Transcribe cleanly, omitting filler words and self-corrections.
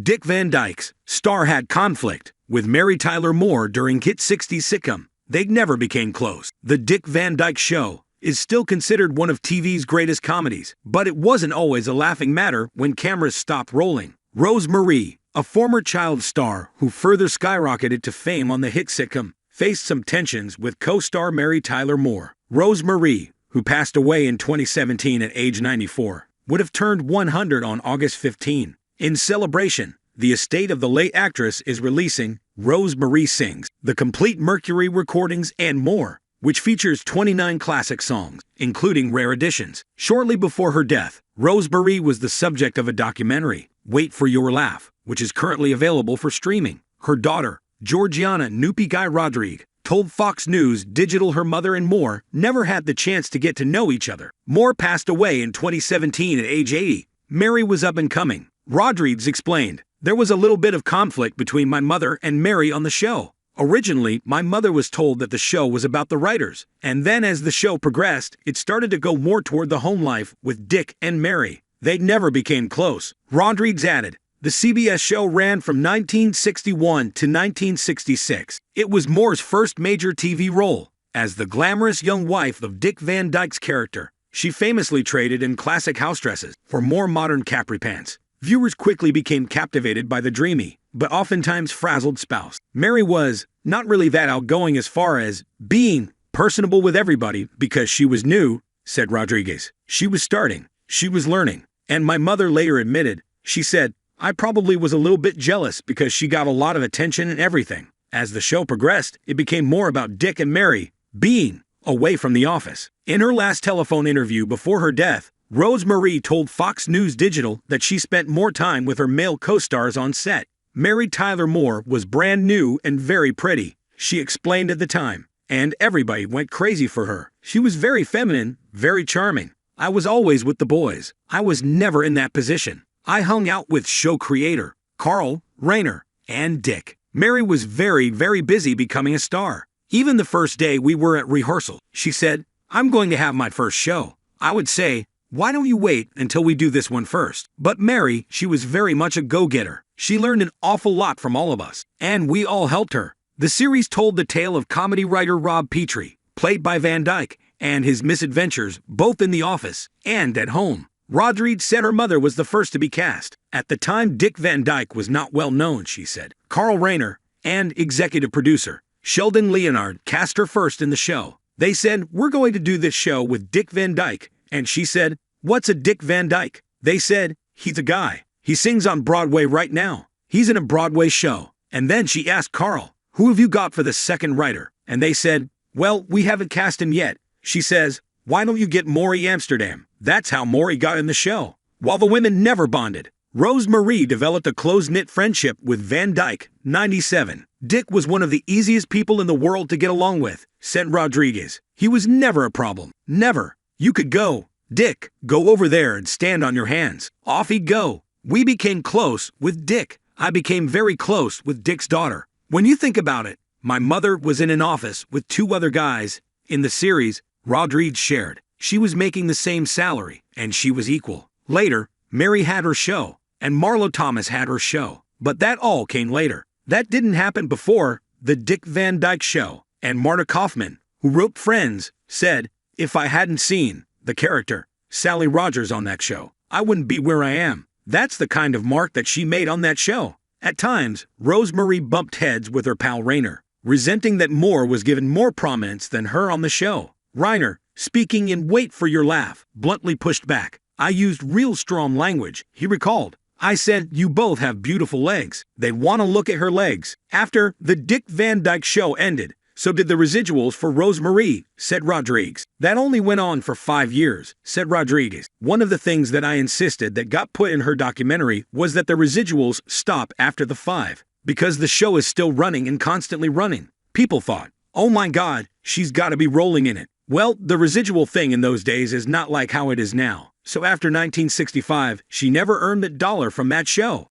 Dick Van Dyke's star had conflict with Mary Tyler Moore during hit 60s sitcom. They never became close. The Dick Van Dyke Show is still considered one of TV's greatest comedies, but it wasn't always a laughing matter when cameras stopped rolling. Rose Marie, a former child star who further skyrocketed to fame on the hit sitcom, faced some tensions with co-star Mary Tyler Moore. Rose Marie, who passed away in 2017 at age 94, would have turned 100 on August 15. In celebration, the estate of the late actress is releasing Rose Marie Sings, the complete Mercury recordings and more, which features 29 classic songs, including rare editions. Shortly before her death, Rose Marie was the subject of a documentary, Wait for Your Laugh, which is currently available for streaming. Her daughter, Georgiana Nupi Guy Rodrigue, told Fox News Digital her mother and Moore never had the chance to get to know each other. Moore passed away in 2017 at age 80. Mary was up and coming. Rodriguez explained, "There was a little bit of conflict between my mother and Mary on the show. Originally, my mother was told that the show was about the writers, and then as the show progressed, it started to go more toward the home life with Dick and Mary. They never became close." Rodriguez added, "The CBS show ran from 1961 to 1966. It was Moore's first major TV role. As the glamorous young wife of Dick Van Dyke's character, she famously traded in classic house dresses for more modern capri pants. Viewers quickly became captivated by the dreamy, but oftentimes frazzled spouse. Mary was not really that outgoing as far as being personable with everybody because she was new," said Rodriguez. "She was starting, she was learning, and my mother later admitted, she said, I probably was a little bit jealous because she got a lot of attention and everything. As the show progressed, it became more about Dick and Mary being away from the office." In her last telephone interview before her death, Rose Marie told Fox News Digital that she spent more time with her male co-stars on set. Mary Tyler Moore was brand new and very pretty, she explained at the time, and everybody went crazy for her. "She was very feminine, very charming. I was always with the boys. I was never in that position. I hung out with show creator Carl Reiner and Dick. Mary was very, very busy becoming a star. Even the first day we were at rehearsal, she said, I'm going to have my first show. I would say, why don't you wait until we do this one first? But Mary, she was very much a go-getter. She learned an awful lot from all of us, and we all helped her." The series told the tale of comedy writer Rob Petrie, played by Van Dyke, and his misadventures both in the office and at home. Rodriguez said her mother was the first to be cast. At the time, Dick Van Dyke was not well known, she said. Carl Reiner and executive producer Sheldon Leonard cast her first in the show. They said, "We're going to do this show with Dick Van Dyke." And she said, "What's a Dick Van Dyke?" They said, "He's a guy. He sings on Broadway right now. He's in a Broadway show." And then she asked Carl, "Who have you got for the second writer?" And they said, "Well, we haven't cast him yet." She says, "Why don't you get Maury Amsterdam?" That's how Maury got in the show. While the women never bonded, Rose Marie developed a close-knit friendship with Van Dyke, 97. "Dick was one of the easiest people in the world to get along with," said Rodriguez. "He was never a problem. Never. You could go, Dick, go over there and stand on your hands. Off he'd go. We became close with Dick. I became very close with Dick's daughter. When you think about it, my mother was in an office with two other guys. In the series, Rodriguez shared. She was making the same salary, and she was equal. Later, Mary had her show, and Marlo Thomas had her show. But that all came later. That didn't happen before the Dick Van Dyke Show." And Marta Kaufman, who wrote Friends, said, "If I hadn't seen the character Sally Rogers on that show, I wouldn't be where I am." That's the kind of mark that she made on that show. At times, Rose Marie bumped heads with her pal Reiner, resenting that Moore was given more prominence than her on the show. Reiner, speaking in Wait for Your Laugh, bluntly pushed back. "I used real strong language," he recalled. "I said, you both have beautiful legs. They'd want to look at her legs." After the Dick Van Dyke Show ended, so did the residuals for Rose Marie, said Rodriguez. "That only went on for 5 years, said Rodriguez. "One of the things that I insisted that got put in her documentary was that the residuals stop after the 5, because the show is still running and constantly running. People thought, oh my God, she's got to be rolling in it. Well, the residual thing in those days is not like how it is now. So after 1965, she never earned a dollar from that show.